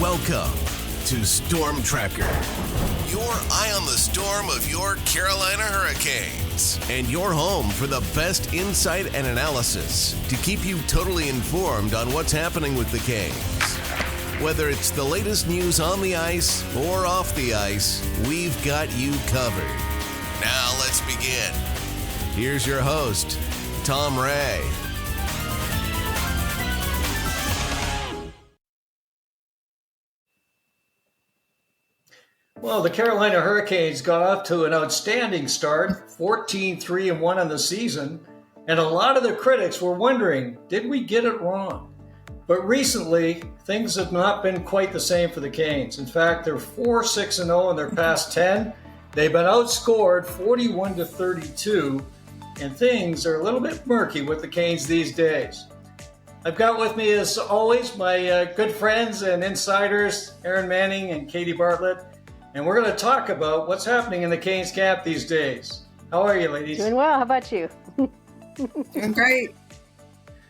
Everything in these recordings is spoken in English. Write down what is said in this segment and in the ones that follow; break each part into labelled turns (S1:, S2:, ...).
S1: Welcome to Storm Tracker, your eye on the storm of your Carolina Hurricanes, and your home for the best insight and analysis to keep you totally informed on what's happening with the Canes. Whether it's the latest news on the ice or off the ice, we've got you covered. Now let's begin. Here's your host, Tom Ray.
S2: Well, the Carolina Hurricanes got off to an outstanding start, 14-3-1 on the season, and a lot of the critics were wondering, did we get it wrong? But recently, things have not been quite the same for the Canes. In fact, they're 4-6-0 in their past 10. They've been outscored 41-32, and things are a little bit murky with the Canes these days. I've got with me, as always, my good friends and insiders, Erin Manning and Katie Bartlett. And we're going to talk about what's happening in the Canes camp these days. How are you, ladies?
S3: Doing well. How about you?
S4: Doing great.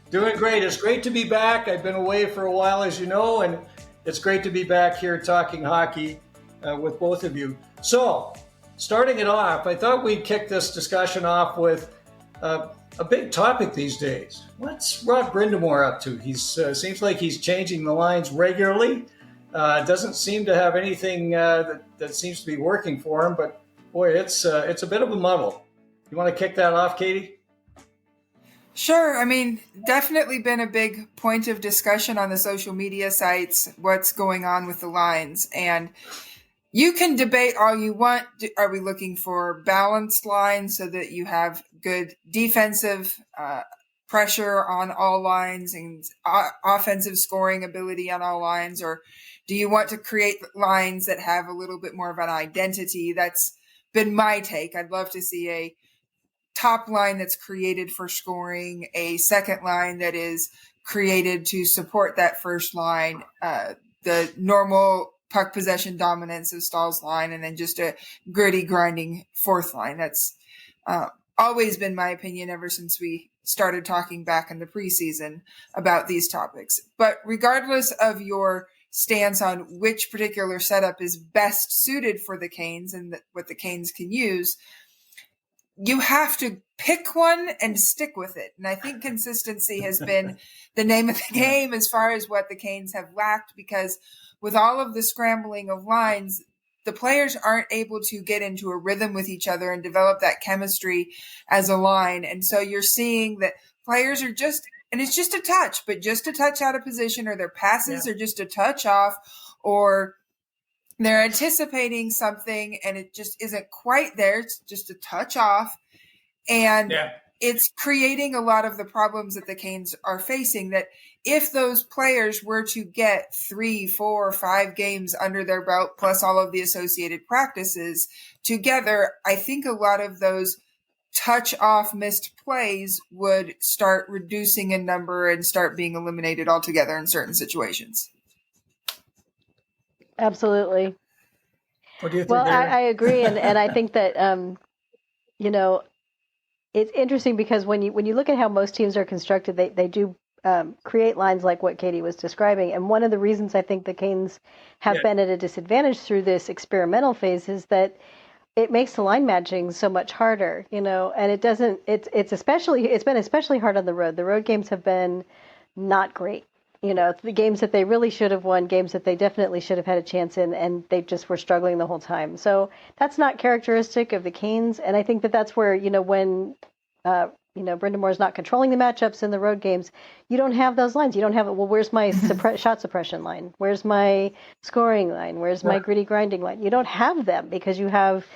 S2: Doing great. It's great to be back. I've been away for a while, as you know, and it's great to be back here talking hockey with both of you. So, starting it off, I thought we'd kick this discussion off with a big topic these days. What's Rod Brind'Amour up to? He seems like he's changing the lines regularly. Doesn't seem to have anything that seems to be working for him, but boy, it's a bit of a muddle. You want to kick that off, Katie?
S4: Sure. I mean, definitely been a big point of discussion on the social media sites, what's going on with the lines. And you can debate all you want. Are we looking for balanced lines so that you have good defensive pressure on all lines and offensive scoring ability on all lines? Or do you want to create lines that have a little bit more of an identity? That's been my take. I'd love to see a top line that's created for scoring, a second line that is created to support that first line, the normal puck possession dominance of Stahl's line, and then just a gritty, grinding fourth line. That's always been my opinion ever since we started talking back in the preseason about these topics. But regardless of your stance on which particular setup is best suited for the Canes and what the Canes can use, you have to pick one and stick with it. And I think consistency has been the name of the game as far as what the Canes have lacked, because with all of the scrambling of lines, the players aren't able to get into a rhythm with each other and develop that chemistry as a line. And so you're seeing that players are just, and it's just a touch, but just a touch out of position, or their passes are just a touch off, or they're anticipating something and it just isn't quite there. It's just a touch off. And it's creating a lot of the problems that the Canes are facing, that if those players were to get 3, 4, 5 games under their belt, plus all of the associated practices together, I think a lot of those touch off missed plays would start reducing in number and start being eliminated altogether in certain situations.
S3: Absolutely.
S2: What do you think?
S3: Well, I agree. And I think that, it's interesting because when you look at how most teams are constructed, they do create lines like what Katie was describing. And one of the reasons I think the Canes have been at a disadvantage through this experimental phase is that it makes the line matching so much harder, and it's been especially hard on the road. The road games have been not great. The games that they really should have won, games that they definitely should have had a chance in, and they just were struggling the whole time. So that's not characteristic of the Canes. And I think that that's where, when, Brind'Amour is not controlling the matchups in the road games, you don't have those lines. You don't have, where's my shot suppression line? Where's my scoring line? Where's my gritty grinding line? You don't have them because you have,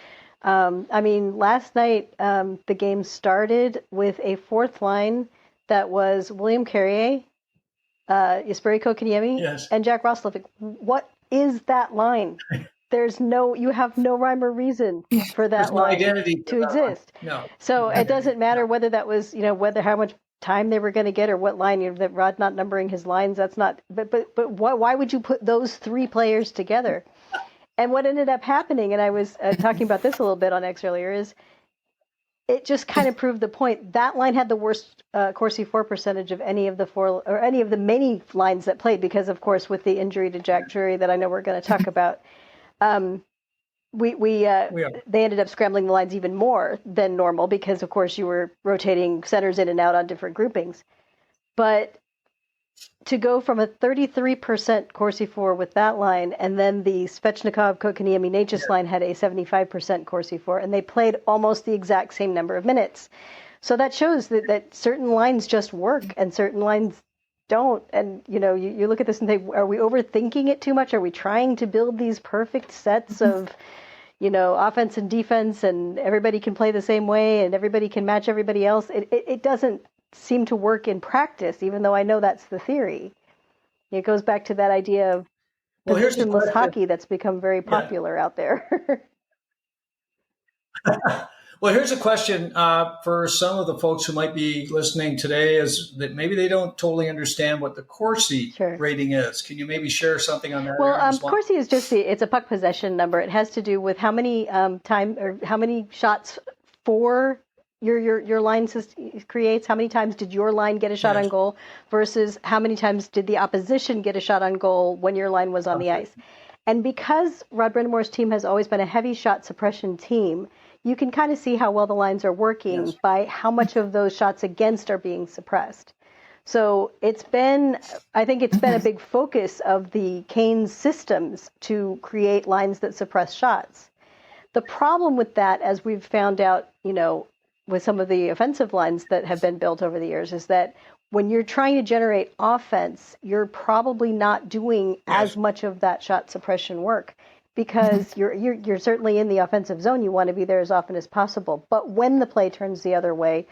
S3: last night the game started with a fourth line that was William Carrier, Jesperi Kotkaniemi, and Jack Roslovic. What is that line? You have no rhyme or reason for that line to exist.
S2: No.
S3: So it doesn't matter whether that was, how much time they were going to get or what line, that Rod not numbering his lines. That's not, but why would you put those three players together? And what ended up happening, and I was talking about this a little bit on X earlier, is it just kind of proved the point. That line had the worst Corsi 4 percentage of any of the many lines that played, because, of course, with the injury to Jack Drury that I know we're going to talk about, they ended up scrambling the lines even more than normal because, of course, you were rotating centers in and out on different groupings. But to go from a 33% Corsi 4 with that line, and then the Svechnikov, Kotkaniemi, Natchez line had a 75% Corsi 4, and they played almost the exact same number of minutes. So that shows that certain lines just work and certain lines don't. And, you look at this and think, are we overthinking it too much? Are we trying to build these perfect sets of, offense and defense, and everybody can play the same way and everybody can match everybody else? It doesn't seem to work in practice, even though I know that's the theory. It goes back to that idea of positionless hockey that's become very popular out there.
S2: Well, here's a question for some of the folks who might be listening today, is that maybe they don't totally understand what the Corsi rating is. Can you maybe share something on that?
S3: Well, Corsi is it's a puck possession number. It has to do with how many how many shots for your line creates. How many times did your line get a shot on goal versus how many times did the opposition get a shot on goal when your line was on the ice? And because Rod Brind'Amour's team has always been a heavy shot suppression team, you can kind of see how well the lines are working by how much of those shots against are being suppressed. So I think it's been a big focus of the Canes systems to create lines that suppress shots. The problem with that, as we've found out, with some of the offensive lines that have been built over the years, is that when you're trying to generate offense, you're probably not doing as much of that shot suppression work, because you're certainly in the offensive zone. You want to be there as often as possible. But when the play turns the other way,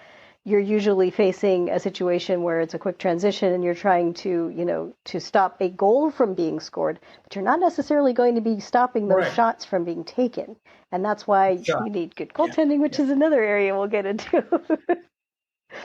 S3: you're usually facing a situation where it's a quick transition and you're trying to stop a goal from being scored, but you're not necessarily going to be stopping those shots from being taken. And that's why you need good goaltending, which is another area we'll get into.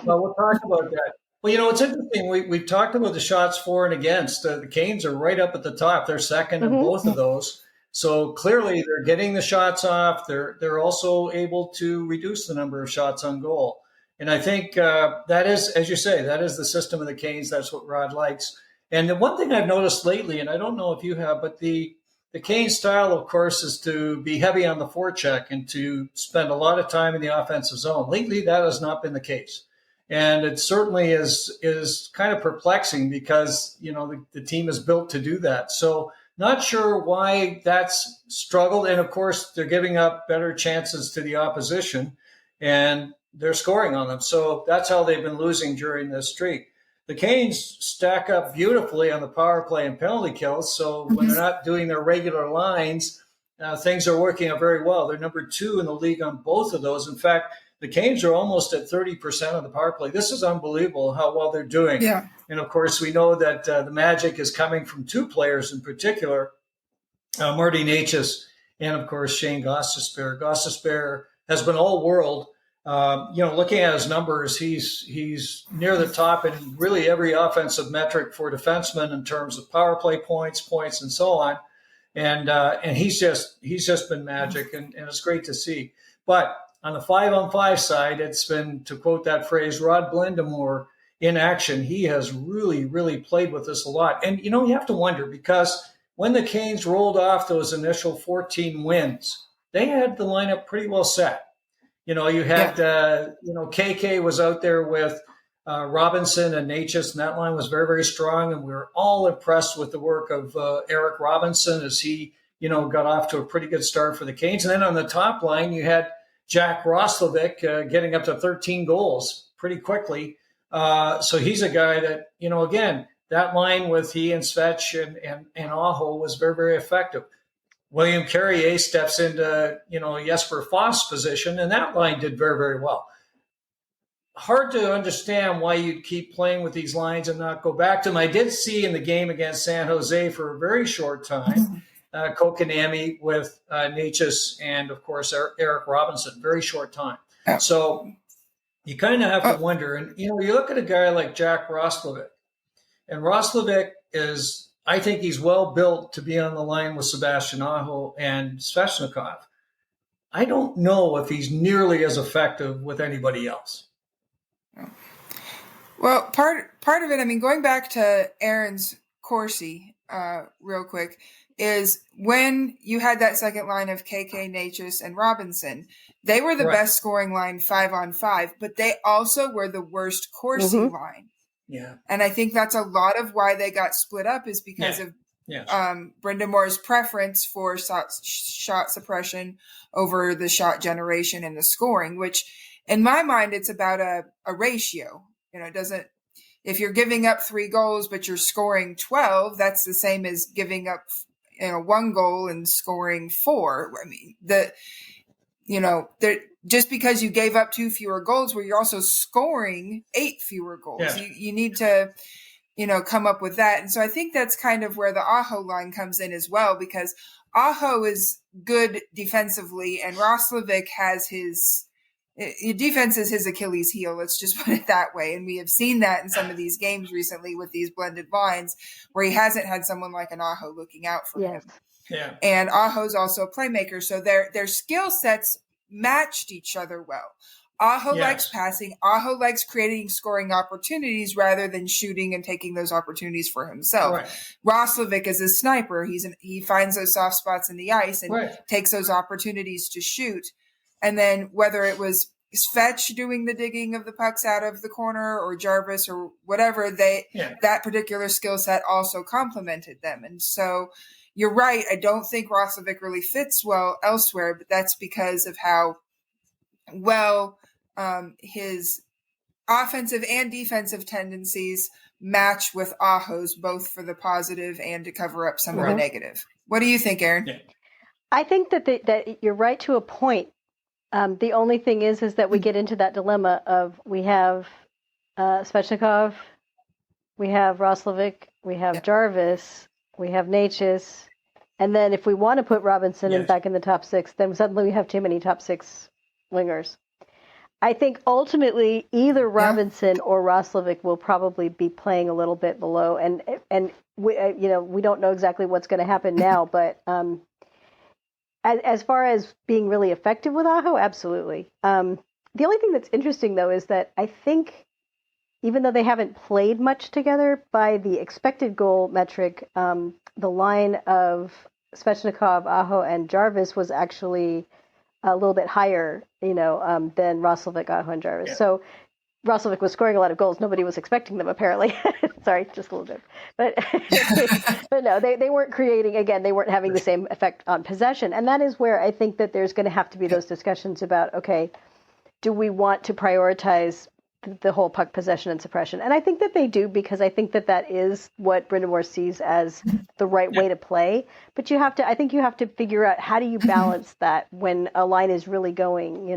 S2: Well, we'll talk about that. Well, it's interesting. We've talked about the shots for and against. The Canes are right up at the top. They're second in both of those. So clearly they're getting the shots off. They're also able to reduce the number of shots on goal. And I think that is, as you say, that is the system of the Canes. That's what Rod likes. And the one thing I've noticed lately, and I don't know if you have, but the Canes style, of course, is to be heavy on the forecheck and to spend a lot of time in the offensive zone. Lately, that has not been the case. And it certainly is kind of perplexing because, the team is built to do that. So not sure why that's struggled. And, of course, they're giving up better chances to the opposition, and they're scoring on them. So that's how they've been losing during this streak. The Canes stack up beautifully on the power play and penalty kills. So when they're not doing their regular lines, things are working out very well. They're number 2 in the league on both of those. In fact, the Canes are almost at 30% on the power play. This is unbelievable how well they're doing. Yeah. And, of course, we know that the magic is coming from 2 players in particular, Marty Natchez and, of course, Shane Gostisbehere. Gostisbehere has been all-world. Looking at his numbers, he's near the top in really every offensive metric for defensemen in terms of power play points, and so on. And he's just been magic, and it's great to see. But on the 5-on-5 side, it's been, to quote that phrase, Rod Brind'Amour in action. He has really, really played with this a lot. And, you have to wonder, because when the Canes rolled off those initial 14 wins, they had the lineup pretty well set. You had, KK was out there with Robinson and Natchez, and that line was very, very strong. And we were all impressed with the work of Eric Robinson as he, got off to a pretty good start for the Canes. And then on the top line, you had Jack Roslovic getting up to 13 goals pretty quickly. So he's a guy that, again, that line with he and Svech and Aho was very, very effective. William Carrier steps into, Jesper Foss position, and that line did very, very well. Hard to understand why you'd keep playing with these lines and not go back to them. I did see in the game against San Jose for a very short time, Kotkaniemi with Natchez and, of course, Eric Robinson, very short time. So you kind of have to wonder. And, you look at a guy like Jack Roslovic, and Roslovic is, I think he's well built to be on the line with Sebastian Aho and Svechnikov. I don't know if he's nearly as effective with anybody else.
S4: Well, part of it, I mean, going back to Erin's Corsi, real quick, is when you had that second line of KK, Natchez, and Robinson, they were the best scoring line 5-on-5, but they also were the worst Corsi line.
S2: Yeah.
S4: And I think that's a lot of why they got split up is because of Brind'Amour's preference for shot suppression over the shot generation and the scoring, which in my mind, it's about a ratio. It doesn't, if you're giving up 3 goals, but you're scoring 12, that's the same as giving up, 1 goal and scoring 4. I mean, just because you gave up 2 fewer goals, where you're also scoring 8 fewer goals, you need to, come up with that. And so I think that's kind of where the Aho line comes in as well, because Aho is good defensively and Roslovic has his defense is his Achilles heel. Let's just put it that way. And we have seen that in some of these games recently with these blended lines where he hasn't had someone like an Aho looking out for him.
S2: Yeah.
S4: And Aho's also a playmaker. So their skill sets matched each other well. Aho likes passing. Aho likes creating scoring opportunities rather than shooting and taking those opportunities for himself. Right. Roslovic is a sniper. He finds those soft spots in the ice and takes those opportunities to shoot. And then whether it was Fetch doing the digging of the pucks out of the corner or Jarvis or whatever, that particular skill set also complemented them. And so you're right. I don't think Roslovic really fits well elsewhere, but that's because of how well his offensive and defensive tendencies match with Aho's, both for the positive and to cover up some of the negative. What do you think, Erin?
S2: Yeah.
S3: I think that you're right to a point. The only thing is that we get into that dilemma of we have Svechnikov, we have Roslovic, we have Jarvis, we have Natchez, and then if we want to put Robinson back in the top 6, then suddenly we have too many top 6 wingers. I think ultimately either Robinson or Roslovic will probably be playing a little bit below, and we don't know exactly what's going to happen now, but. As far as being really effective with Aho, absolutely. The only thing that's interesting, though, is that I think even though they haven't played much together, by the expected goal metric, the line of Svechnikov, Aho, and Jarvis was actually a little bit higher, than Roslovic, Aho, and Jarvis. Yeah. So Roslovic was scoring a lot of goals. Nobody was expecting them, apparently. Sorry, just a little bit. But but no, they weren't creating, again, they weren't having the same effect on possession. And that is where I think that there's going to have to be those discussions about, okay, do we want to prioritize the whole puck possession and suppression? And I think that they do, because I think that is what Brind'Amour sees as the right way to play. But I think you have to figure out, how do you balance that when a line is really going,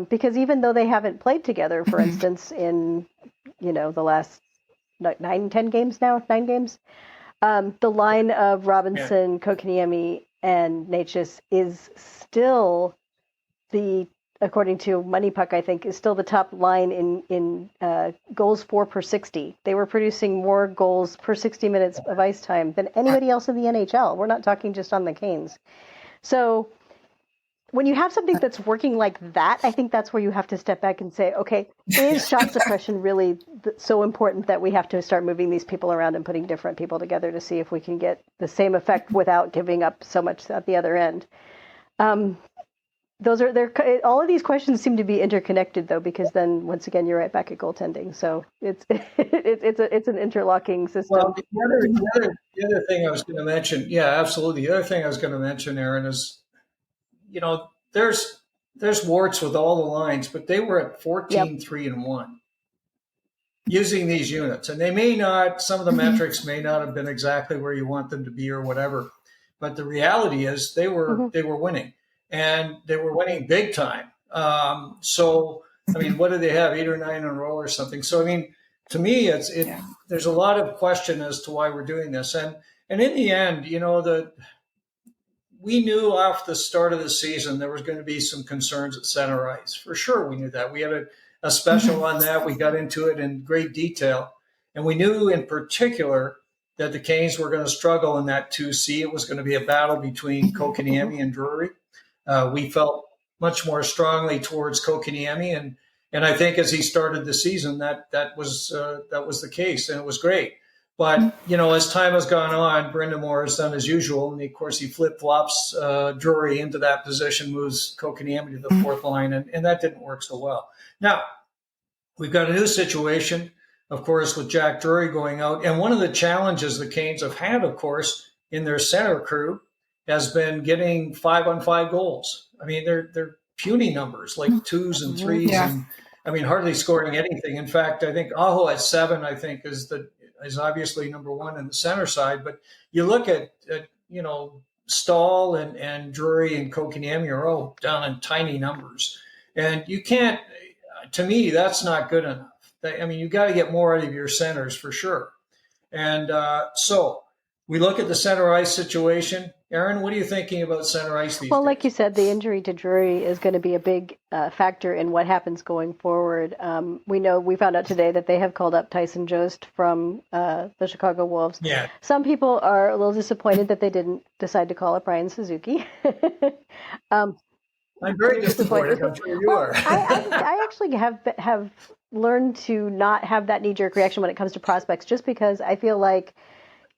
S3: because even though they haven't played together, for instance, in, the last 9 games, the line of Robinson, Kotkaniemi, and Natchez is still according to Money Puck, I think, is still the top line in goals for per 60. They were producing more goals per 60 minutes of ice time than anybody else in the NHL. We're not talking just on the Canes. So when you have something that's working like that, I think that's where you have to step back and say, okay, is shot suppression really so important that we have to start moving these people around and putting different people together to see if we can get the same effect without giving up so much at the other end? All of these questions seem to be interconnected, though, because then once again you're right back at goaltending. So it's an interlocking system.
S2: Well, the other thing I was going to mention, absolutely. The other thing I was going to mention, Erin, is there's warts with all the lines, but they were at 14, 3, and 1 using these units, and they may not. Some of the metrics may not have been exactly where you want them to be or whatever, but the reality is they were winning. And they were winning big time. So, I mean, what did they have, 8 or 9 in a row or something? So, I mean, to me, there's a lot of question as to why we're doing this. And in the end, we knew off the start of the season there was going to be some concerns at center ice. For sure, we knew that. We had a special on that. We got into it in great detail. And we knew in particular that the Canes were going to struggle in that 2C. It was going to be a battle between Kotkaniemi and Drury. We felt much more strongly towards Kotkaniemi, and I think as he started the season, that was the case, and it was great. But as time has gone on, Brind'Amour has done as usual, and of course he flip flops Drury into that position, moves Kotkaniemi to the fourth line, and that didn't work so well. Now we've got a new situation, of course, with Jack Drury going out, and one of the challenges the Canes have had, of course, in their center crew has been getting 5-on-5 goals. I mean, they're puny numbers, like 2s and 3s, and I mean, hardly scoring anything. In fact, I think Aho at 7, I think, is obviously number one in the center side. But you look at Stahl and Drury and Kotkaniemi are all down in tiny numbers, and you can't. To me, that's not good enough. I mean, you got to get more out of your centers for sure. And so we look at the center ice situation. Erin, what are you thinking about center ice these days?
S3: Well, like you said, the injury to Drury is going to be a big factor in what happens going forward. We found out today that they have called up Tyson Jost from the Chicago Wolves.
S2: Yeah.
S3: Some people are a little disappointed that they didn't decide to call up Ryan Suzuki.
S2: I'm very disappointed. I'm sure you are.
S3: I actually have learned to not have that knee-jerk reaction when it comes to prospects, just because I feel like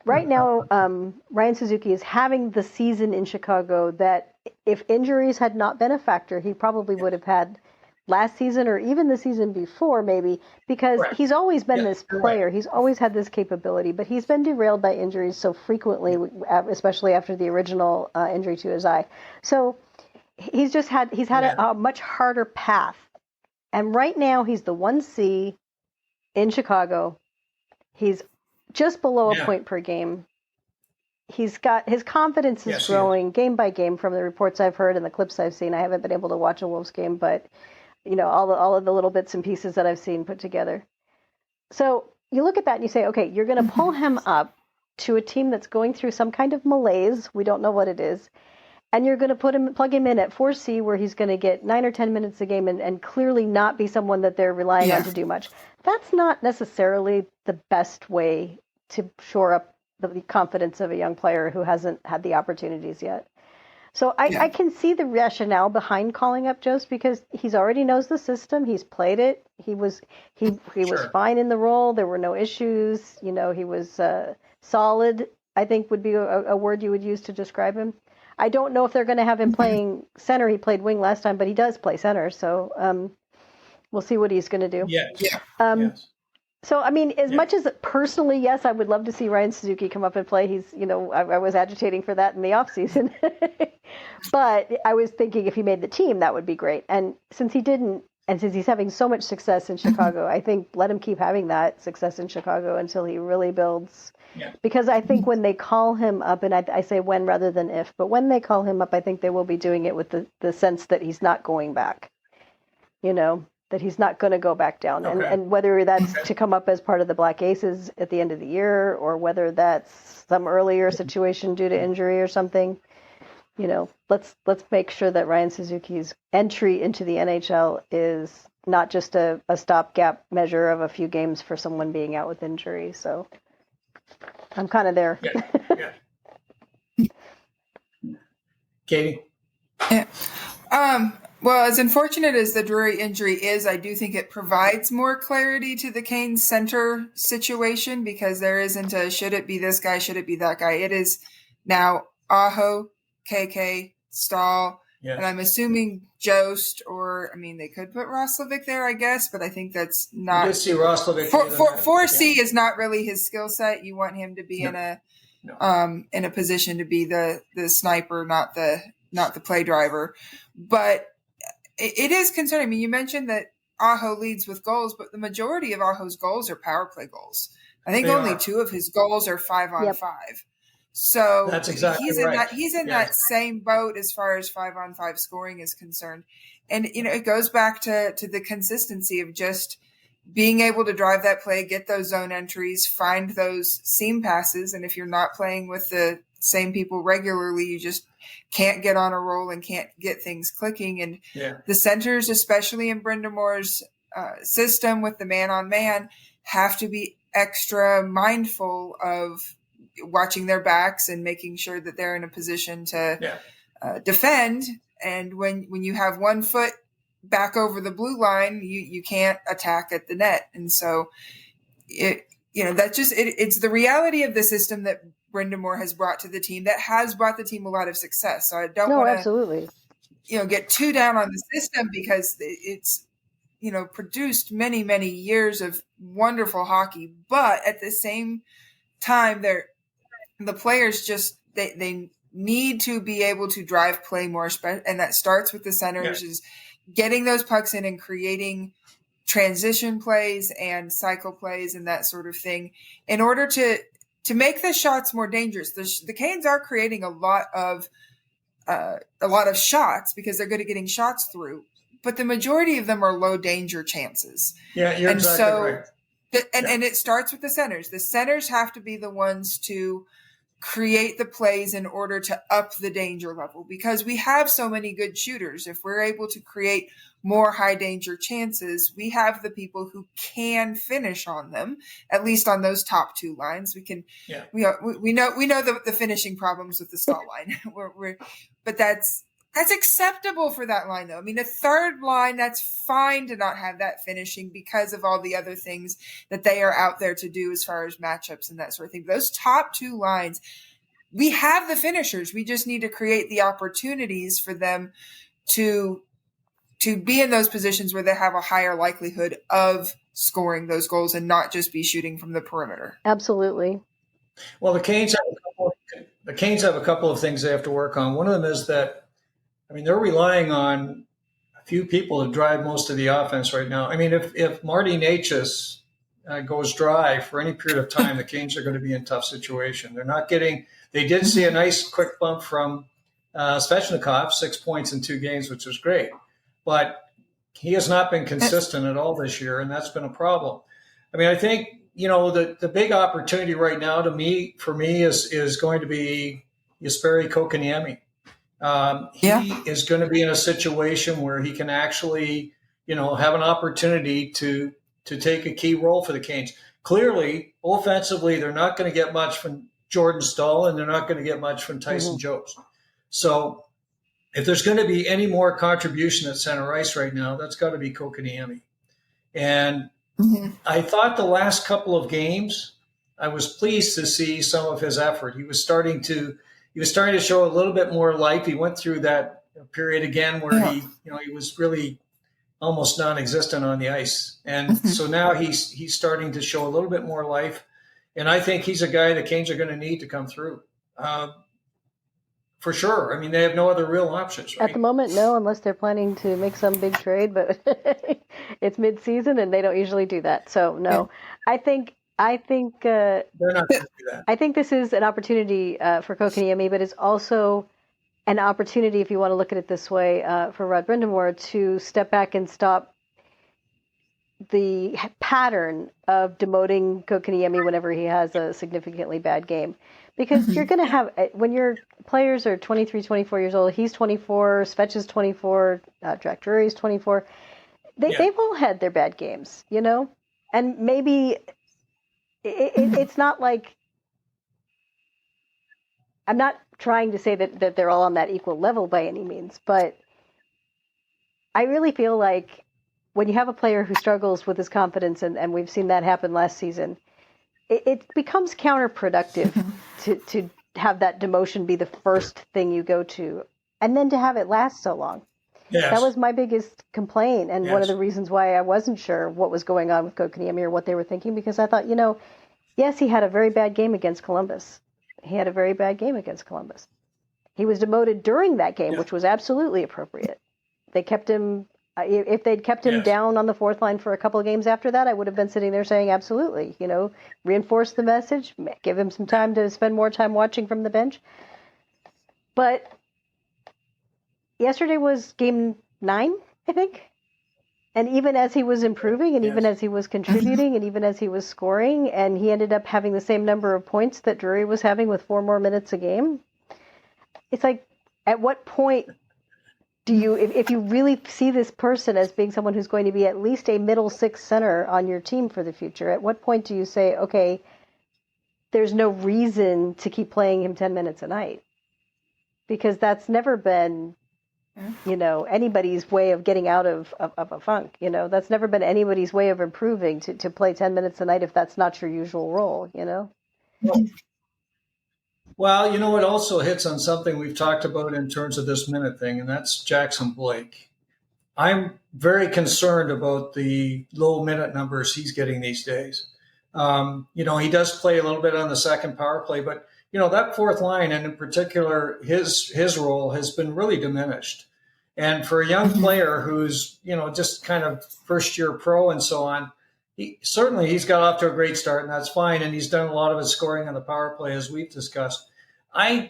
S3: right now, Ryan Suzuki is having the season in Chicago that if injuries had not been a factor, he probably would have had last season or even the season before, maybe, because he's always been this player. He's always had this capability, but he's been derailed by injuries so frequently, especially after the original injury to his eye. So he's had a much harder path. And right now he's the 1C in Chicago. He's just below a point per game. He's got his confidence is growing game by game from the reports I've heard and the clips I've seen. I haven't been able to watch a Wolves game, but all of the little bits and pieces that I've seen put together. So you look at that and you say, okay, you're going to pull him up to a team that's going through some kind of malaise. We don't know what it is. And you're going to plug him in at 4C where he's going to get 9 or 10 minutes a game and clearly not be someone that they're relying on to do much. That's not necessarily the best way to shore up the confidence of a young player who hasn't had the opportunities yet. So I can see the rationale behind calling up Jost because he's already knows the system. He's played it. He was fine in the role. There were no issues. He was solid, I think would be a word you would use to describe him. I don't know if they're going to have him playing center. He played wing last time, but he does play center. So we'll see what he's going to do.
S2: Yes.
S3: So, I mean, as much as personally, yes, I would love to see Ryan Suzuki come up and play. He's, I was agitating for that in the off season, but I was thinking if he made the team, that would be great. And since he didn't, and since he's having so much success in Chicago, I think let him keep having that success in Chicago until he really builds. Yeah. Because I think when they call him up, and I say when rather than if, but when they call him up, I think they will be doing it with the sense that he's not going back, that he's not going to go back down. Okay. And whether that's to come up as part of the Black Aces at the end of the year, or whether that's some earlier situation due to injury or something, let's make sure that Ryan Suzuki's entry into the NHL is not just a stopgap measure of a few games for someone being out with injury. So I'm kind of there.
S2: Yeah. Katie?
S4: Yeah. Well, as unfortunate as the Drury injury is, I do think it provides more clarity to the Canes center situation because there isn't a should it be this guy, should it be that guy. It is now Aho, KK, Stahl, and I'm assuming Jost, they could put Roslovic there, I guess, but I think that's not.
S2: You did see Roslovic.
S4: 4C is not really his skill set. You want him to be in a position to be the sniper, not the play driver. But it is concerning. I mean, you mentioned that Aho leads with goals, but the majority of Aho's goals are power play goals. I think only 2 of his goals are 5-on-5. So
S2: that's exactly
S4: he's in that same boat as far as 5-on-5 scoring is concerned. And, it goes back to the consistency of just being able to drive that play, get those zone entries, find those seam passes. And if you're not playing with the same people regularly, you just can't get on a roll and can't get things clicking. And the centers, especially in Brind'Amour's system with the man-on-man, have to be extra mindful of watching their backs and making sure that they're in a position to defend And when you have 1 foot back over the blue line, you can't attack at the net. And so it's the reality of the system that Brind'Amour has brought to the team that has brought the team a lot of success. So I don't want to
S3: absolutely
S4: get too down on the system, because it's produced many, many years of wonderful hockey. But at the same time, the players just they need to be able to drive play more, and that starts with the centers, is getting those pucks in and creating transition plays and cycle plays and that sort of thing in order to make the shots more dangerous. The Canes are creating a lot of shots because they're good at getting shots through, but the majority of them are low danger chances.
S2: Yeah, you're exactly right.
S4: And it starts with the centers. The centers have to be the ones to create the plays in order to up the danger level, because we have so many good shooters. If we're able to create more high danger chances, we have the people who can finish on them, at least on those top 2 lines. We can, we know the finishing problems with the Stahl line, but that's acceptable for that line, though. I mean, the third line, that's fine to not have that finishing because of all the other things that they are out there to do as far as matchups and that sort of thing. Those top 2 lines, we have the finishers. We just need to create the opportunities for them to be in those positions where they have a higher likelihood of scoring those goals and not just be shooting from the perimeter.
S3: Absolutely.
S2: Well, the Canes have a couple of things they have to work on. One of them is that, I mean, they're relying on a few people to drive most of the offense right now. I mean, if Marty Natchez goes dry for any period of time, the Canes are going to be in a tough situation. They did see a nice quick bump from Svechnikov, 6 points in 2 games, which was great. But he has not been consistent at all this year, and that's been a problem. I mean, I think, the big opportunity right now for me is going to be Jesperi Kotkaniemi. He is going to be in a situation where he can actually, have an opportunity to take a key role for the Canes. Clearly, offensively, they're not going to get much from Jordan Stahl, and they're not going to get much from Tyson Jost. So if there's going to be any more contribution at center ice right now, that's got to be Kotkaniemi. And I thought the last couple of games, I was pleased to see some of his effort. He was starting to show a little bit more life. He went through that period again where he was really almost non-existent on the ice. And so now he's starting to show a little bit more life. And I think he's a guy the Canes are going to need to come through. For sure. I mean, they have no other real options, right?
S3: At the moment, no, unless they're planning to make some big trade, but it's mid-season and they don't usually do that. So, no. I think they're not going to do that. I think this is an opportunity for Kotkaniemi, but it's also an opportunity, if you want to look at it this way, for Rod Brind'Amour to step back and stop the pattern of demoting Kotkaniemi whenever he has a significantly bad game. Because you're going to have, when your players are 23, 24 years old, he's 24, Svech is 24, Jack Drury is 24, they've all had their bad games, And maybe it's not like, I'm not trying to say that they're all on that equal level by any means, but I really feel like when you have a player who struggles with his confidence, and we've seen that happen last season, it becomes counterproductive to have that demotion be the first thing you go to, and then to have it last so long. Yes. That was my biggest complaint, and one of the reasons why I wasn't sure what was going on with Kotkaniemi or what they were thinking, because I thought, yes, he had a very bad game against Columbus. He was demoted during that game, which was absolutely appropriate. They kept him. If they'd kept him down on the fourth line for a couple of games after that, I would have been sitting there saying, absolutely, reinforce the message, give him some time to spend more time watching from the bench. But yesterday was game 9, I think. And even as he was improving, and even as he was contributing, and even as he was scoring, and he ended up having the same number of points that Drury was having with 4 more minutes a game, it's like, at what point do you, if you really see this person as being someone who's going to be at least a middle 6 center on your team for the future, at what point do you say, okay, there's no reason to keep playing him 10 minutes a night? Because that's never been anybody's way of getting out of a funk. That's never been anybody's way of improving to play 10 minutes a night if that's not your usual role.
S2: Well, it also hits on something we've talked about in terms of this minute thing, and that's Jackson Blake. I'm very concerned about the low minute numbers he's getting these days. He does play a little bit on the second power play, but that fourth line, and in particular his role, has been really diminished. And for a young player who's just kind of first year pro and so on, he's got off to a great start, and that's fine. And he's done a lot of his scoring on the power play, as we've discussed. I'm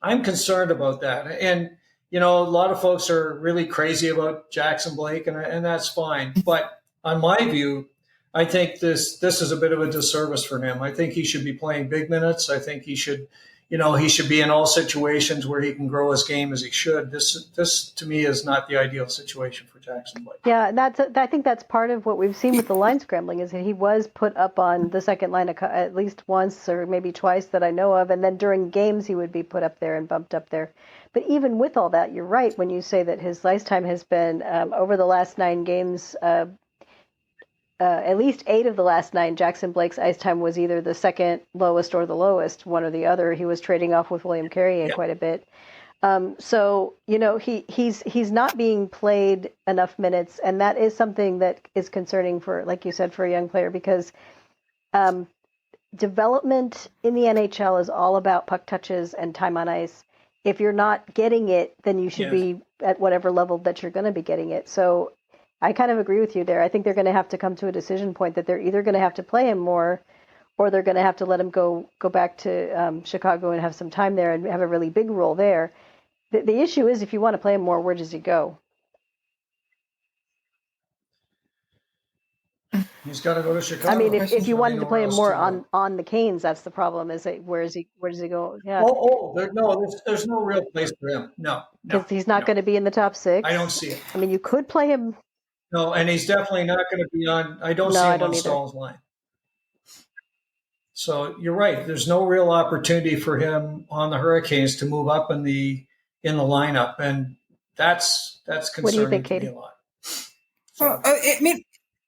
S2: concerned about that, and a lot of folks are really crazy about Jackson Blake, and that's fine. But on my view, I think this is a bit of a disservice for him. I think he should be playing big minutes. I think he should be in all situations where he can grow his game as he should. This to me is not the ideal situation for Jackson Blake.
S3: Yeah, I think that's part of what we've seen with the line scrambling is that he was put up on the second line at least once or maybe twice that I know of, and then during games he would be put up there and bumped up there. But even with all that, you're right when you say that his ice time has been over the last 9 games. At least 8 of the last 9, Jackson Blake's ice time was either the second lowest or the lowest, one or the other. He was trading off with William Carrier quite a bit. So he's not being played enough minutes, and that is something that is concerning for, like you said, for a young player, because development in the NHL is all about puck touches and time on ice. If you're not getting it, then you should be at whatever level that you're going to be getting it. So I kind of agree with you there. I think they're going to have to come to a decision point that they're either going to have to play him more, or they're going to have to let him go back to Chicago and have some time there and have a really big role there. The issue is, if you want to play him more, where does he go?
S2: He's got to go to Chicago.
S3: I mean, if you wanted to play him more on the Canes, that's the problem. Is it where does he go? Yeah.
S2: There's no real place for him. No,
S3: because he's not going to be in the top 6.
S2: I don't see it.
S3: I mean, you could play him.
S2: No, and he's definitely not going to be on. I don't see him on Stahl's line. So you're right. There's no real opportunity for him on the Hurricanes to move up in the lineup, and that's concerning.
S3: What do you think, Katie?
S2: To me a lot.
S4: Well,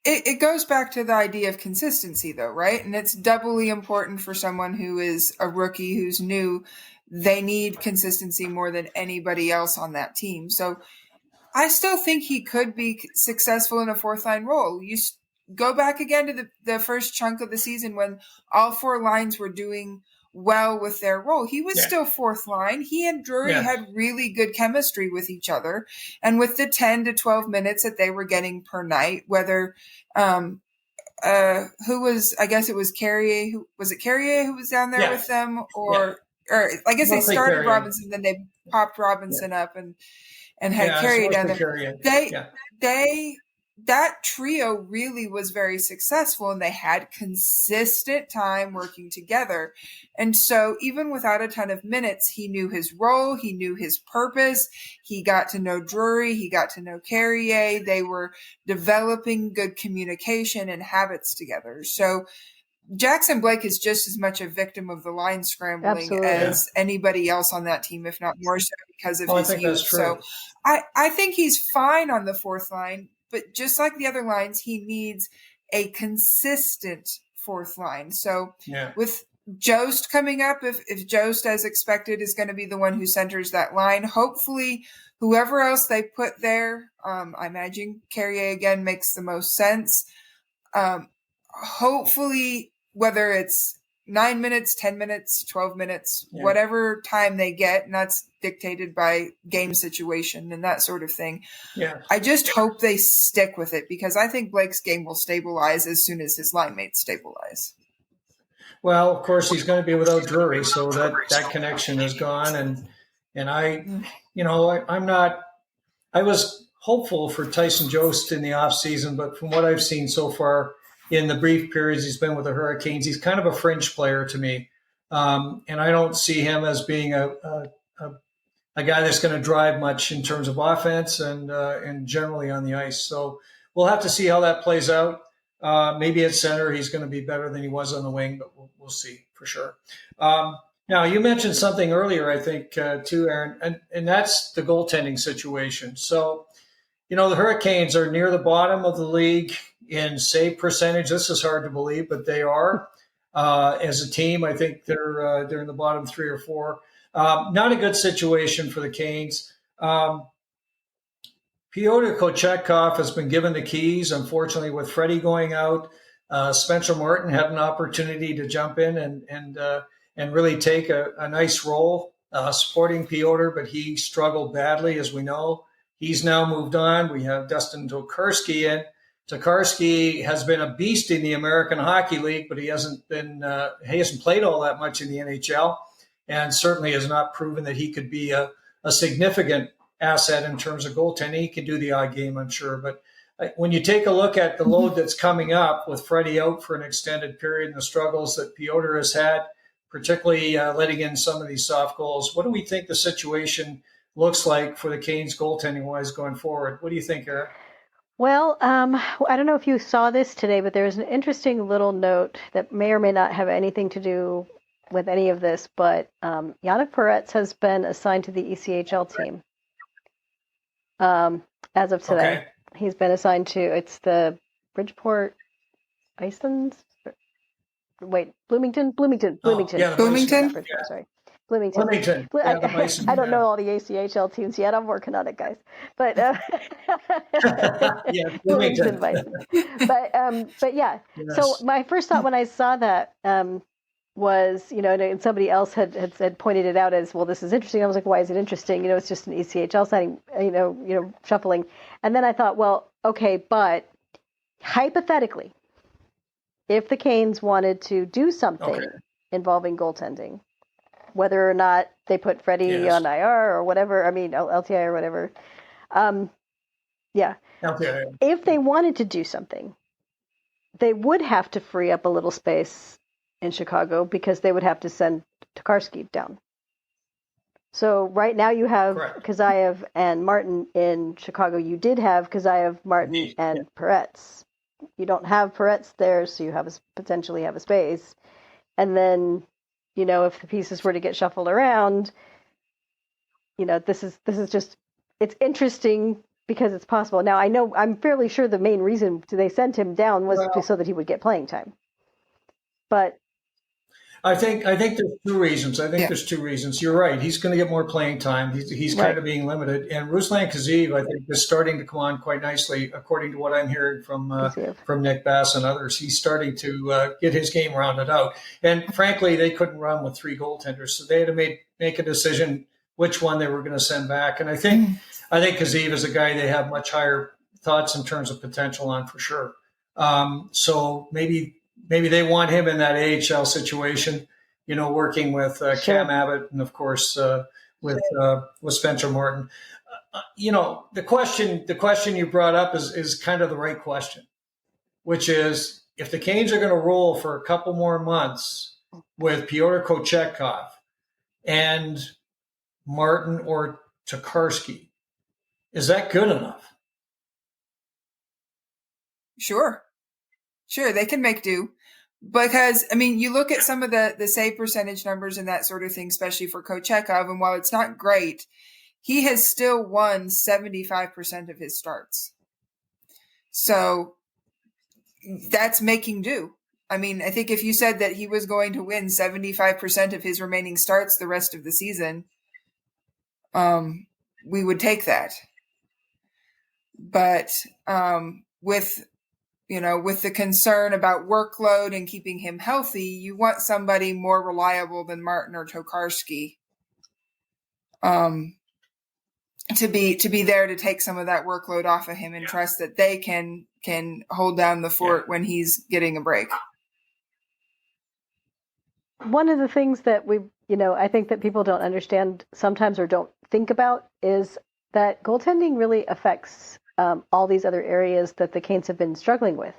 S4: it goes back to the idea of consistency, though, right? And it's doubly important for someone who is a rookie who's new. They need consistency more than anybody else on that team. So I still think he could be successful in a fourth line role. You go back again to the first chunk of the season when all 4 lines were doing well with their role. He was still fourth line. He and Drury had really good chemistry with each other. And with the 10 to 12 minutes that they were getting per night, whether I guess it was Carrier. Was it Carrier who was down there with them? Or I guess they started Carrier. Robinson, then they popped Robinson up and had Carrier down there. That trio really was very successful, and they had consistent time working together. And so even without a ton of minutes, he knew his role, he knew his purpose. He got to know Drury, he got to know Carrier. They were developing good communication and habits together. So Jackson Blake is just as much a victim of the line scrambling as anybody else on that team, if not more so because of his youth. So I think he's fine on the fourth line, but just like the other lines, he needs a consistent fourth line. So with Jost coming up, if Jost, as expected, is going to be the one who centers that line, hopefully whoever else they put there, I imagine Carrier again makes the most sense. Hopefully, whether it's 9 minutes, 10 minutes, 12 minutes, whatever time they get, and that's dictated by game situation and that sort of thing. I just hope they stick with it, because I think Blake's game will stabilize as soon as his line mates stabilize.
S2: Well, of course, he's going to be without Drury, so that connection is gone. And I was hopeful for Tyson Jost in the offseason, but from what I've seen so far, in the brief periods he's been with the Hurricanes, he's kind of a fringe player to me. And I don't see him as being a guy that's going to drive much in terms of offense and generally on the ice. So we'll have to see how that plays out. Maybe at center he's going to be better than he was on the wing, but we'll see for sure. Now, you mentioned something earlier, I think, too, Erin, and that's the goaltending situation. So, the Hurricanes are near the bottom of the league in save percentage. This is hard to believe, but they are. As a team, I think they're in the bottom 3 or 4. Not a good situation for the Canes. Pyotr Kochetkov has been given the keys. Unfortunately, with Freddie going out, Spencer Martin had an opportunity to jump in and really take a nice role supporting Pyotr, but he struggled badly, as we know. He's now moved on. We have Dustin Tokarski in. Tokarski has been a beast in the American Hockey League, but he hasn't played all that much in the NHL, and certainly has not proven that he could be a significant asset in terms of goaltending. He can do the odd game, I'm sure. But when you take a look at the load that's coming up with Freddie out for an extended period and the struggles that Pyotr has had, particularly letting in some of these soft goals, what do we think the situation looks like for the Canes goaltending-wise going forward? What do you think, Erin?
S3: Well, I don't know if you saw this today, but there's an interesting little note that may or may not have anything to do with any of this, but Yannick Peretz has been assigned to the ECHL team. As of today,
S2: Okay.
S3: He's been assigned to, it's the Bridgeport Bisons. Wait, Bloomington.
S2: Yeah,
S4: Bloomington?
S3: Yeah. Sorry, Bloomington.
S2: Bloomington. Yeah, the Bison,
S3: I don't know all the ACHL teams yet. I'm working on it, guys. But
S2: Yeah,
S3: Bloomington
S2: Bloomington.
S3: Bison. But yeah.
S2: Yes.
S3: So my first thought when I saw that was, and somebody else had pointed it out as, well, this is interesting. I was like, why is it interesting? It's just an ECHL signing, shuffling. And then I thought, well, okay, but hypothetically, if the Canes wanted to do something involving goaltending, whether or not they put Freddie on IR or whatever, LTI or whatever,
S2: LTI.
S3: if they wanted to do something, they would have to free up a little space in Chicago because they would have to send Tokarski down. So right now you have Kazayev and Martin in Chicago. You did have Kazayev, Martin, and Peretz. You don't have Peretz there, so you potentially have a space. And then, if the pieces were to get shuffled around, this is just, it's interesting because it's possible. Now, I'm fairly sure the main reason they sent him down was so that he would get playing time. But
S2: I think there's two reasons. There's two reasons. You're right. He's going to get more playing time. He's kind of being limited. And Ruslan Kazeev, I think, is starting to come on quite nicely, according to what I'm hearing from Nick Bass and others. He's starting to get his game rounded out. And frankly, they couldn't run with 3 goaltenders, so they had to make a decision which one they were going to send back. And I think Kazeev is a guy they have much higher thoughts in terms of potential on for sure. So maybe they want him in that AHL situation, working with Cam Abbott and, of course, with Spencer Martin. The question you brought up is kind of the right question, which is if the Canes are going to roll for a couple more months with Pyotr Kochetkov and Martin or Tokarski, is that good enough?
S4: Sure, they can make do. Because, you look at some of the save percentage numbers and that sort of thing, especially for Kochetkov, and while it's not great, he has still won 75% of his starts. So that's making do. I think if you said that he was going to win 75% of his remaining starts the rest of the season, we would take that. But with the concern about workload and keeping him healthy, you want somebody more reliable than Martin or Tokarski to be there to take some of that workload off of him and trust that they can hold down the fort when he's getting a break.
S3: One of the things that I think that people don't understand sometimes or don't think about is that goaltending really affects all these other areas that the Canes have been struggling with.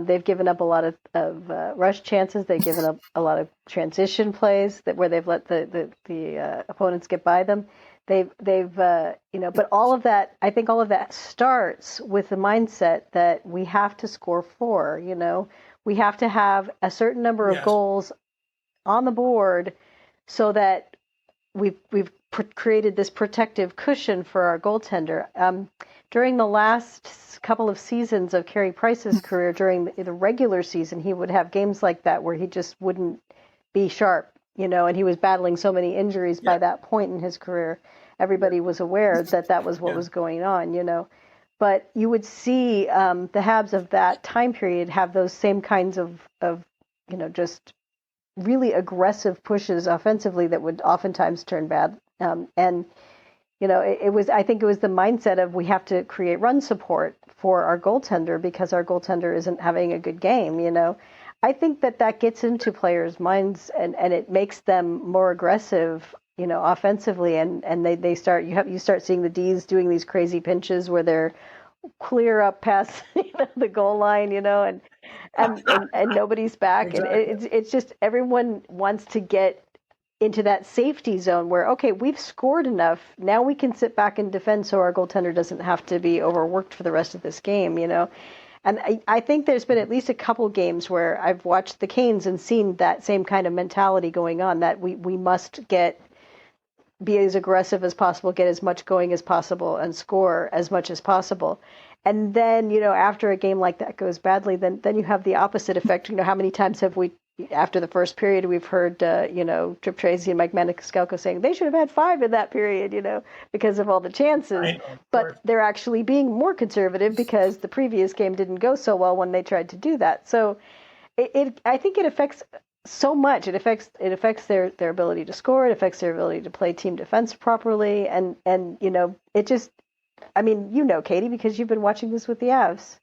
S3: They've given up a lot of rush chances. They've given up a lot of transition plays where they've let the opponents get by them. But all of that, I think all of that starts with the mindset that we have to score 4. We have to have a certain number of goals on the board so that we've created this protective cushion for our goaltender. During the last couple of seasons of Carey Price's career, during the regular season, he would have games like that where he just wouldn't be sharp, and he was battling so many injuries by that point in his career. Everybody was aware that was what was going on, But you would see the Habs of that time period have those same kinds of just really aggressive pushes offensively that would oftentimes turn bad. I think it was the mindset of we have to create run support for our goaltender because our goaltender isn't having a good game, I think that gets into players' minds and it makes them more aggressive, offensively. And they start, you start seeing the Ds doing these crazy pinches where they're clear up past the goal line, and nobody's back.
S2: Exactly.
S3: And it's just everyone wants to get into that safety zone where, okay, we've scored enough. Now we can sit back and defend so our goaltender doesn't have to be overworked for the rest of this game, And I think there's been at least a couple games where I've watched the Canes and seen that same kind of mentality going on, that we must be as aggressive as possible, get as much going as possible, and score as much as possible. And then, after a game like that goes badly, then you have the opposite effect. How many times have we, after the first period, we've heard, Trip Tracy and Mike Maniscalco saying they should have had 5 in that period, because of all the chances. But they're actually being more conservative because the previous game didn't go so well when they tried to do that. So I think it affects so much. It affects their ability to score. It affects their ability to play team defense properly. And it just, Katie, because you've been watching this with the Avs.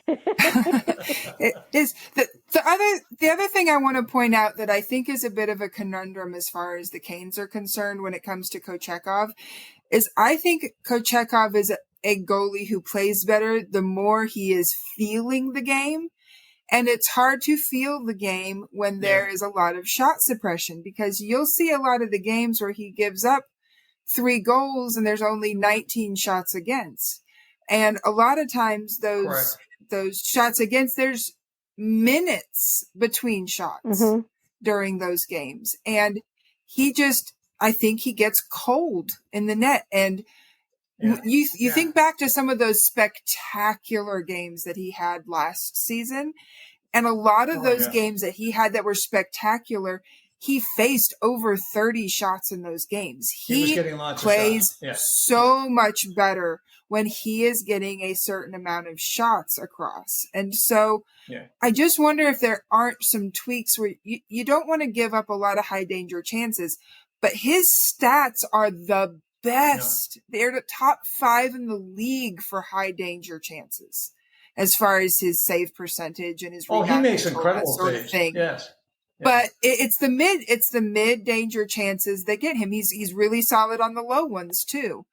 S4: It is the other thing I want to point out that I think is a bit of a conundrum as far as the Canes are concerned when it comes to Kochetkov is I think Kochetkov is a goalie who plays better the more he is feeling the game. And it's hard to feel the game when there is a lot of shot suppression, because you'll see a lot of the games where he gives up 3 goals and there's only 19 shots against. And a lot of times those shots against, there's minutes between shots during those games. And I think he gets cold in the net. And you think back to some of those spectacular games that he had last season. And a lot of those games that he had that were spectacular, he faced over 30 shots in those games. He
S2: was getting lots
S4: plays
S2: of shots.
S4: so much better when he is getting a certain amount of shots across. And so I just wonder if there aren't some tweaks where you don't want to give up a lot of high danger chances, but his stats are the best. They're the top 5 in the league for high danger chances, as far as his save percentage and his
S2: he makes incredible
S4: sort
S2: saves.
S4: of thing.
S2: Yes.
S4: But it's the mid danger chances that get him. He's really solid on the low ones too.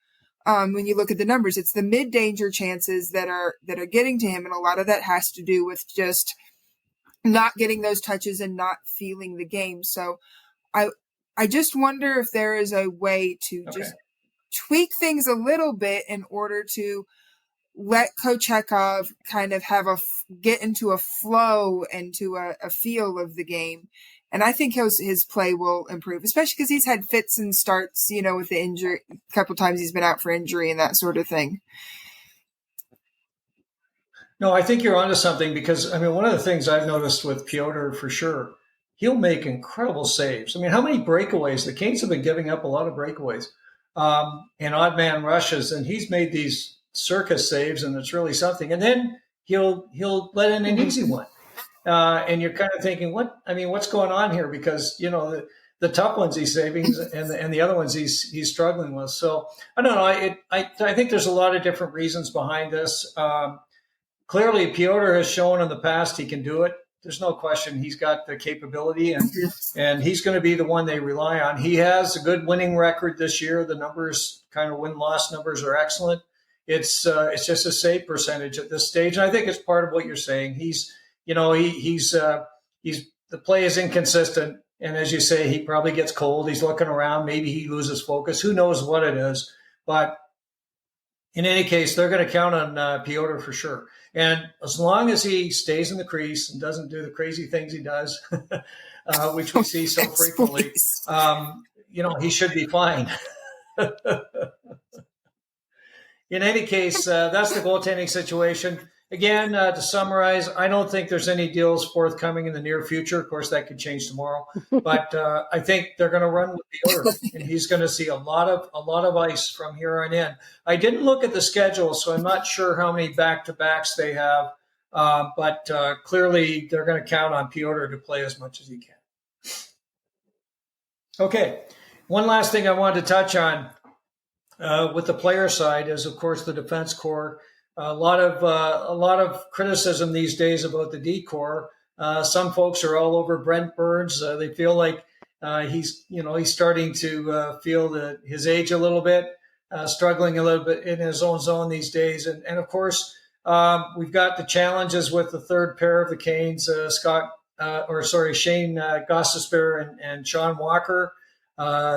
S4: When you look at the numbers, it's the mid danger chances that are getting to him, and a lot of that has to do with just not getting those touches and not feeling the game. So I just wonder if there is a way to just tweak things a little bit in order to let Kochetkov kind of get into a flow and to a feel of the game. And I think his play will improve, especially because he's had fits and starts, with the injury, a couple times he's been out for injury and that sort of thing.
S2: No, I think you're onto something, because, one of the things I've noticed with Piotr for sure, he'll make incredible saves. How many breakaways? The Canes have been giving up a lot of breakaways and odd man rushes, and he's made these circus saves, and it's really something. And then he'll let in an easy one. And you're kind of thinking, what's going on here? Because, the tough ones he's saving and the other ones he's struggling with. So I don't know. I think there's a lot of different reasons behind this. Clearly, Piotr has shown in the past he can do it. There's no question he's got the capability, and he's going to be the one they rely on. He has a good winning record this year. The numbers, kind of win-loss numbers, are excellent. It's just a save percentage at this stage, and I think it's part of what you're saying. He's the play is inconsistent, and as you say, he probably gets cold. He's looking around. Maybe he loses focus. Who knows what it is? But in any case, they're going to count on Piotr for sure. And as long as he stays in the crease and doesn't do the crazy things he does, which we see so frequently, he should be fine. In any case, that's the goaltending situation. Again, to summarize, I don't think there's any deals forthcoming in the near future. Of course, that could change tomorrow, but I think they're going to run with Piotr, and he's going to see a lot of ice from here on in. I didn't look at the schedule, so I'm not sure how many back-to-backs they have, but clearly they're going to count on Piotr to play as much as he can. Okay, one last thing I wanted to touch on with the player side is, of course, the defense core. A lot of criticism these days about the D core. Some folks are all over Brent Burns. They feel like he's starting to feel his age a little bit, struggling a little bit in his own zone these days. And of course, we've got the challenges with the third pair of the Canes, Shane Gostisbehere and Sean Walker,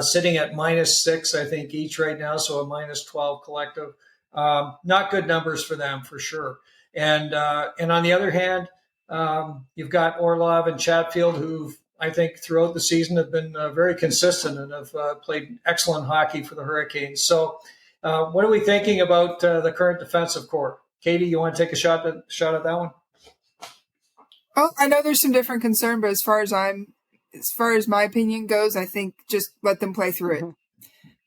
S2: sitting at -6, I think, each right now, so a -12 collective. Not good numbers for them, for sure. And on the other hand, you've got Orlov and Chatfield, who I think throughout the season have been very consistent and have played excellent hockey for the Hurricanes. So what are we thinking about the current defensive core? Katie, you want to take a shot at that one?
S4: Well, I know there's some different concern, but as far as my opinion goes, I think just let them play through it.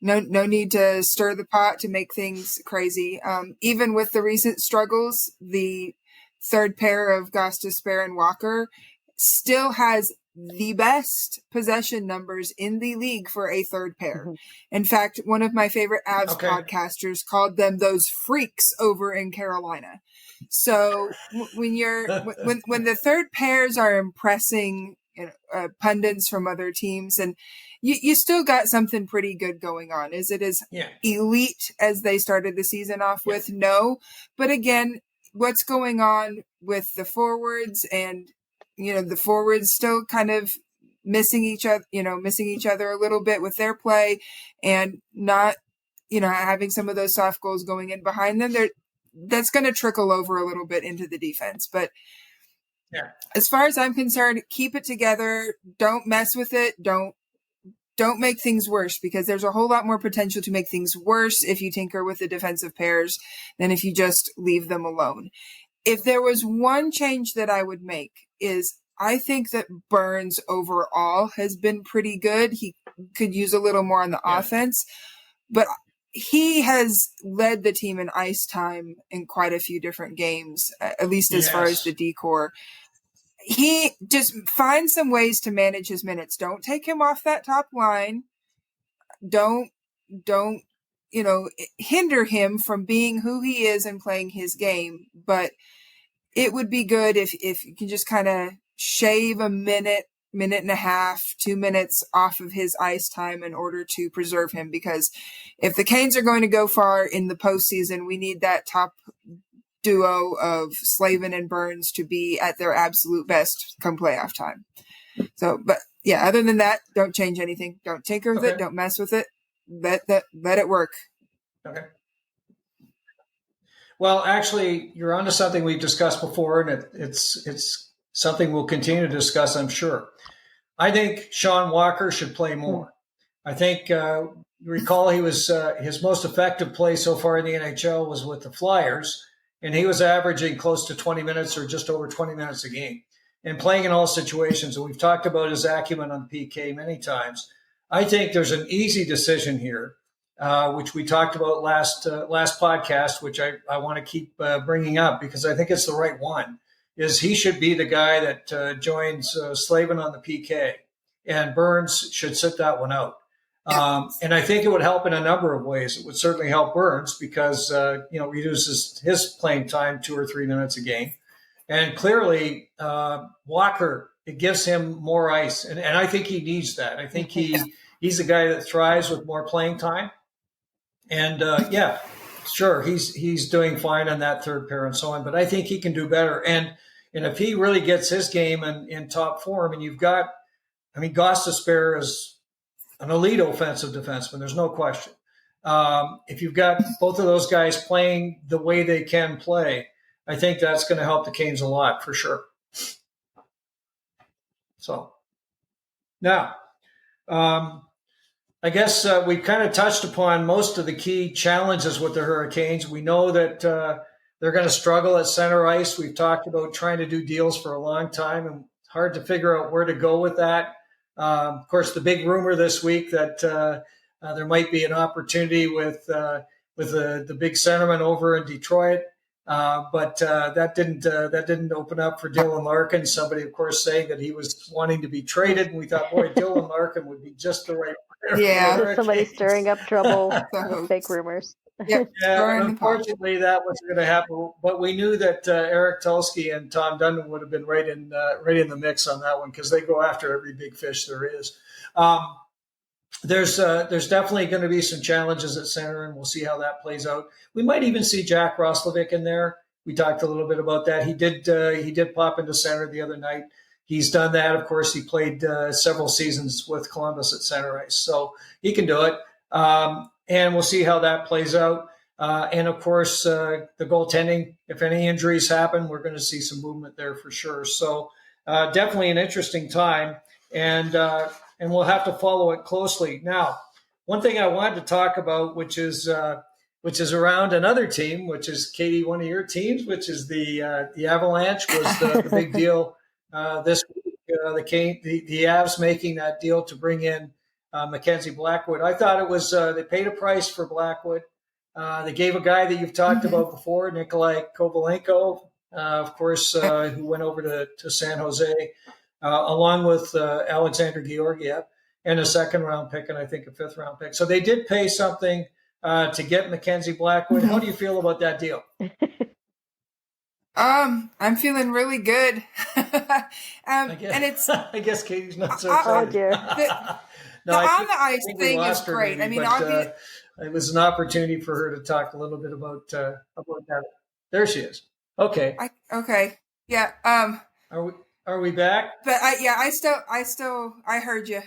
S4: No need to stir the pot to make things crazy. Even with the recent struggles, the third pair of Gostisbehere and Walker still has the best possession numbers in the league for a third pair. In fact, one of my favorite Avs podcasters called them those freaks over in Carolina. So when the third pairs are impressing pundits from other teams, and you still got something pretty good going on. Is it as elite as they started the season off with? No. But again, what's going on with the forwards, and the forwards still kind of missing each other a little bit with their play, and not having some of those soft goals going in behind them. That's going to trickle over a little bit into the defense. But as far as I'm concerned, keep it together. Don't mess with it. Don't make things worse, because there's a whole lot more potential to make things worse if you tinker with the defensive pairs than if you just leave them alone. If there was one change that I would make, is I think that Burns overall has been pretty good. He could use a little more on the offense, but he has led the team in ice time in quite a few different games, at least as far as the D-core. He just finds some ways to manage his minutes. Don't take him off that top line. Don't hinder him from being who he is and playing his game. But it would be good if you can just kind of shave a minute and a half, 2 minutes off of his ice time in order to preserve him. Because if the Canes are going to go far in the postseason, we need that top duo of Slavin and Burns to be at their absolute best come playoff time. So, but yeah, other than that, don't change anything. Don't tinker with it. Don't mess with it. Let it work.
S2: Okay. Well, actually, you're onto something we've discussed before, and it's something we'll continue to discuss, I'm sure. I think Sean Walker should play more. I think recall he was his most effective play so far in the NHL was with the Flyers. And he was averaging close to 20 minutes or just over 20 minutes a game and playing in all situations. And we've talked about his acumen on PK many times. I think there's an easy decision here, which we talked about last podcast, which I want to keep bringing up because I think it's the right one, is he should be the guy that joins Slavin on the PK, and Burns should sit that one out. And I think it would help in a number of ways. It would certainly help Burns because, reduces his playing time 2 or 3 minutes a game. And clearly, Walker, it gives him more ice. And I think he needs that. I think he's a guy that thrives with more playing time. And, sure, he's doing fine on that third pair and so on. But I think he can do better. And if he really gets his game in top form, and you've got, Gostisbehere is an elite offensive defenseman. There's no question. If you've got both of those guys playing the way they can play, I think that's going to help the Canes a lot for sure. So now, I guess we've kind of touched upon most of the key challenges with the Hurricanes. We know that they're going to struggle at center ice. We've talked about trying to do deals for a long time, and it's hard to figure out where to go with that. Of course, the big rumor this week that there might be an opportunity with the big centerman over in Detroit, but that didn't open up for Dylan Larkin. Somebody, of course, saying that he was wanting to be traded, and we thought, boy, Dylan Larkin would be just the right player.
S4: Yeah,
S3: somebody stirring up trouble with fake rumors.
S4: Yep.
S2: Yeah, unfortunately, that wasn't going to happen. But we knew that Eric Tulsky and Tom Dundon would have been right in the mix on that one because they go after every big fish there is. There's definitely going to be some challenges at center, and we'll see how that plays out. We might even see Jack Roslovic in there. We talked a little bit about that. He did pop into center the other night. He's done that. Of course, he played several seasons with Columbus at center ice, so he can do it. And we'll see how that plays out. And of course, the goaltending. If any injuries happen, we're going to see some movement there for sure. So definitely an interesting time, and we'll have to follow it closely. Now, one thing I wanted to talk about, which is around another team, which is Katie, one of your teams, which is the Avalanche, was the big deal this week. The Avs making that deal to bring in Mackenzie Blackwood. I thought it was they paid a price for Blackwood. They gave a guy that you've talked about before, Nikolai Kovalenko, of course, who went over to San Jose, along with Alexander Georgiev, and a second-round pick, and I think a fifth-round pick. So they did pay something to get Mackenzie Blackwood. How do you feel about that deal?
S4: I'm feeling really good. And it's
S2: I guess Katie's not so excited.
S3: Oh dear.
S4: The on the ice thing is great.
S2: Maybe, it was an opportunity for her to talk a little bit about that. There she is. Okay.
S4: Okay. Yeah.
S2: Are we back?
S4: But I heard you.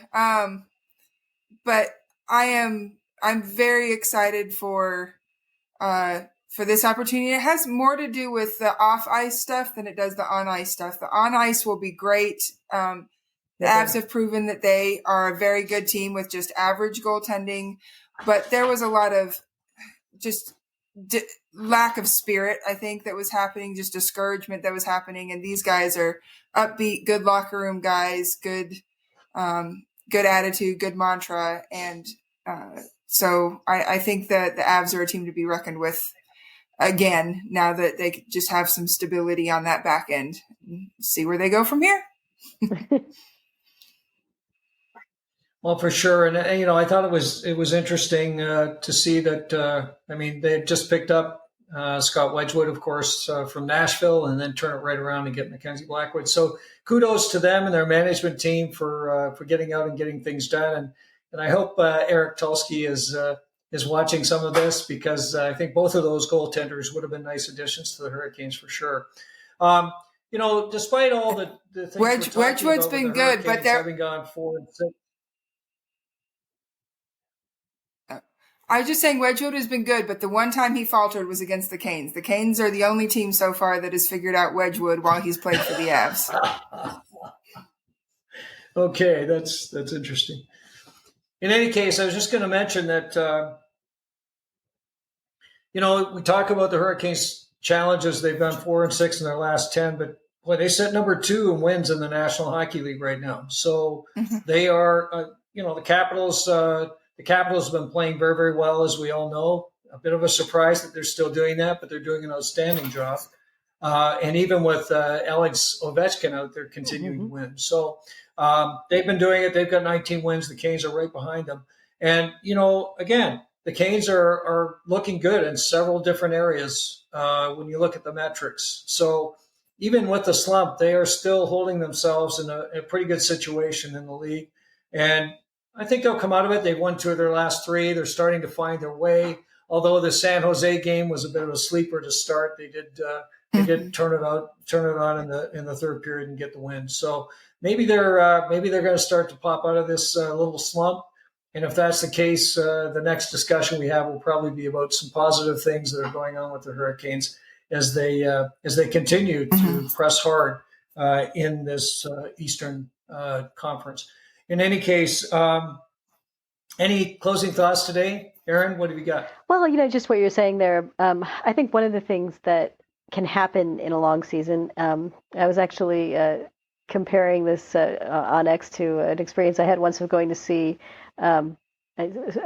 S4: But I'm very excited for this opportunity. It has more to do with the off ice stuff than it does the on ice stuff. The on ice will be great. The Avs have proven that they are a very good team with just average goaltending, but there was a lot of just lack of spirit, I think, that was happening, just discouragement that was happening. And these guys are upbeat, good locker room guys, good attitude, good mantra. And so I think that the Avs are a team to be reckoned with again, now that they just have some stability on that back end. See where they go from here.
S2: Well, for sure. And, I thought it was interesting to see that, they had just picked up Scott Wedgwood, of course, from Nashville, and then turn it right around and get Mackenzie Blackwood. So kudos to them and their management team for getting out and getting things done. And I hope Eric Tulsky is watching some of this, because I think both of those goaltenders would have been nice additions to the Hurricanes for sure. Despite all the things
S4: Wedgwood's been good, but they're
S2: having gone 4-6.
S4: I was just saying Wedgwood has been good, but the one time he faltered was against the Canes. The Canes are the only team so far that has figured out Wedgwood while he's played for the Avs.
S2: Okay, that's interesting. In any case, I was just going to mention that, we talk about the Hurricanes' challenges. They've gone 4-6 in their last 10, but boy, they sit number 2 in wins in the National Hockey League right now. So they are, the Capitals. The Capitals have been playing very, very well, as we all know. A bit of a surprise that they're still doing that, but they're doing an outstanding job. And even with Alex Ovechkin out there continuing to win. So they've been doing it. They've got 19 wins. The Canes are right behind them. And, again, the Canes are looking good in several different areas when you look at the metrics. So even with the slump, they are still holding themselves in a pretty good situation in the league. And I think they'll come out of it. They've won 2 of their last 3. They're starting to find their way. Although the San Jose game was a bit of a sleeper to start, they did turn it on in the third period and get the win. So maybe they're going to start to pop out of this little slump And if that's the case, the next discussion we have will probably be about some positive things that are going on with the Hurricanes as they continue to press hard in this Eastern Conference. In any case, any closing thoughts today? Erin, what have you got?
S3: Well, just what you're saying there. I think one of the things that can happen in a long season, I was actually comparing this on X to an experience I had once of going to see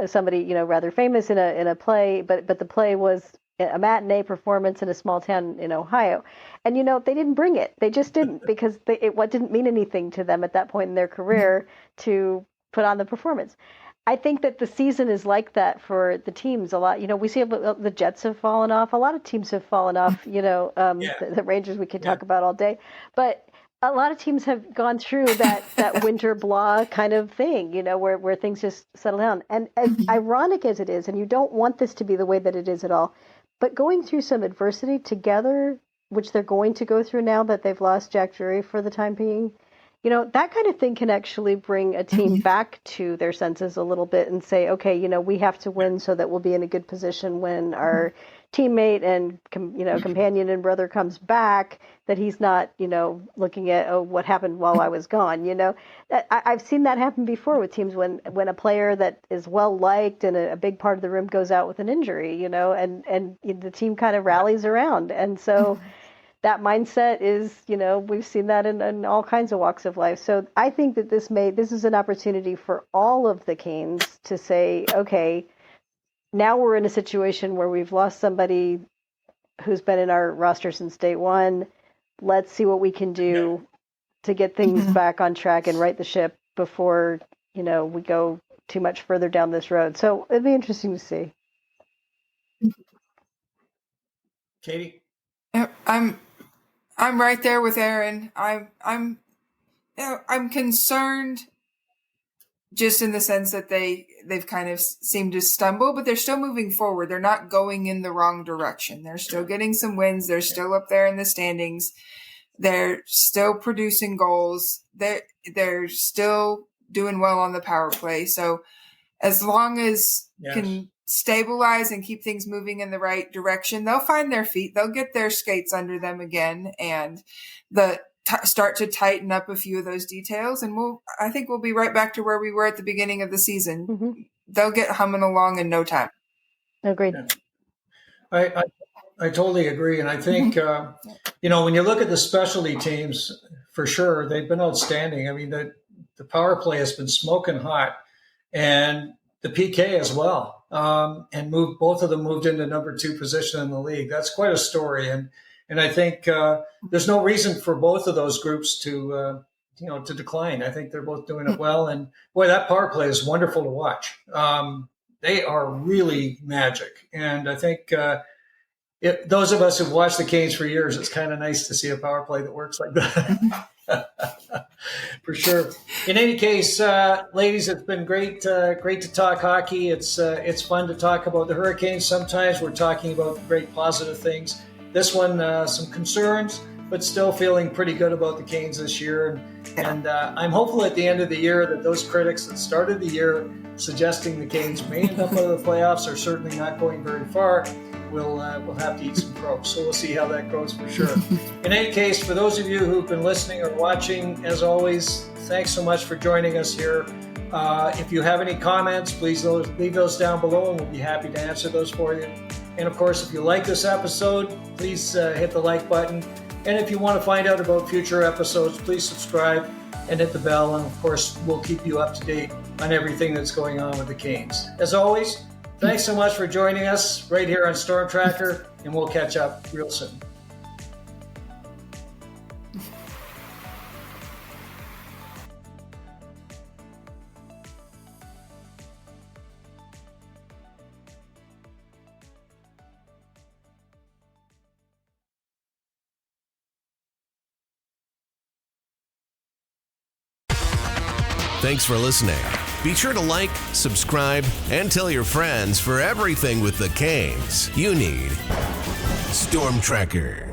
S3: somebody, rather famous in a play, but the play was a matinee performance in a small town in Ohio. And, they didn't bring it. They just didn't, because it didn't mean anything to them at that point in their career to put on the performance. I think that the season is like that for the teams a lot. We see the Jets have fallen off. A lot of teams have fallen off, the Rangers we could talk about all day. But a lot of teams have gone through that winter blah kind of thing, where things just settle down. And as ironic as it is, and you don't want this to be the way that it is at all, but going through some adversity together, which they're going to go through now that they've lost Jack Drury for the time being, that kind of thing can actually bring a team back to their senses a little bit and say, okay, we have to win so that we'll be in a good position when our teammate and, companion and brother comes back, that he's not, looking at, what happened while I was gone. I've seen that happen before with teams when a player that is well liked and a big part of the room goes out with an injury, and the team kind of rallies around. And so that mindset is, we've seen that in all kinds of walks of life. So I think that this is an opportunity for all of the Canes to say, okay, now we're in a situation where we've lost somebody who's been in our roster since day one. Let's see what we can do to get things back on track and right the ship before, we go too much further down this road. So it'd be interesting to see.
S2: Katie?
S4: Yep, I'm right there with Erin. I'm concerned, just in the sense that they've kind of seemed to stumble, but they're still moving forward. They're not going in the wrong direction. They're still getting some wins. They're still up there in the standings. They're still producing goals. They're still doing well on the power play. So as long as can stabilize and keep things moving in the right direction, they'll find their feet. They'll get their skates under them again, and start to tighten up a few of those details. And I think we'll be right back to where we were at the beginning of the season. Mm-hmm. They'll get humming along in no time.
S3: Agreed.
S2: I totally agree. And I think, when you look at the specialty teams, for sure, they've been outstanding. I mean, the power play has been smoking hot, and the PK as well. And both of them moved into number 2 position in the league. That's quite a story. And I think there's no reason for both of those groups to decline. I think they're both doing it well. And boy, that power play is wonderful to watch. They are really magic. And I think those of us who've watched the Canes for years, it's kind of nice to see a power play that works like that. For sure. In any case, ladies, it's been great to talk hockey. It's fun to talk about the Hurricanes. Sometimes we're talking about great positive things. This one, some concerns, but still feeling pretty good about the Canes this year. And I'm hopeful at the end of the year that those critics that started the year suggesting the Canes may end up out of the playoffs are certainly not going very far. We'll have to eat some crow. So we'll see how that goes for sure. In any case, for those of you who've been listening or watching, as always, thanks so much for joining us here. If you have any comments, please leave those down below, and we'll be happy to answer those for you. And of course, if you like this episode, please hit the like button. And if you want to find out about future episodes, please subscribe and hit the bell. And of course, we'll keep you up to date on everything that's going on with the Canes. As always, thanks so much for joining us right here on Storm Tracker, and we'll catch up real soon.
S1: Thanks for listening. Be sure to like, subscribe, and tell your friends for everything with the Canes you need. Storm Tracker.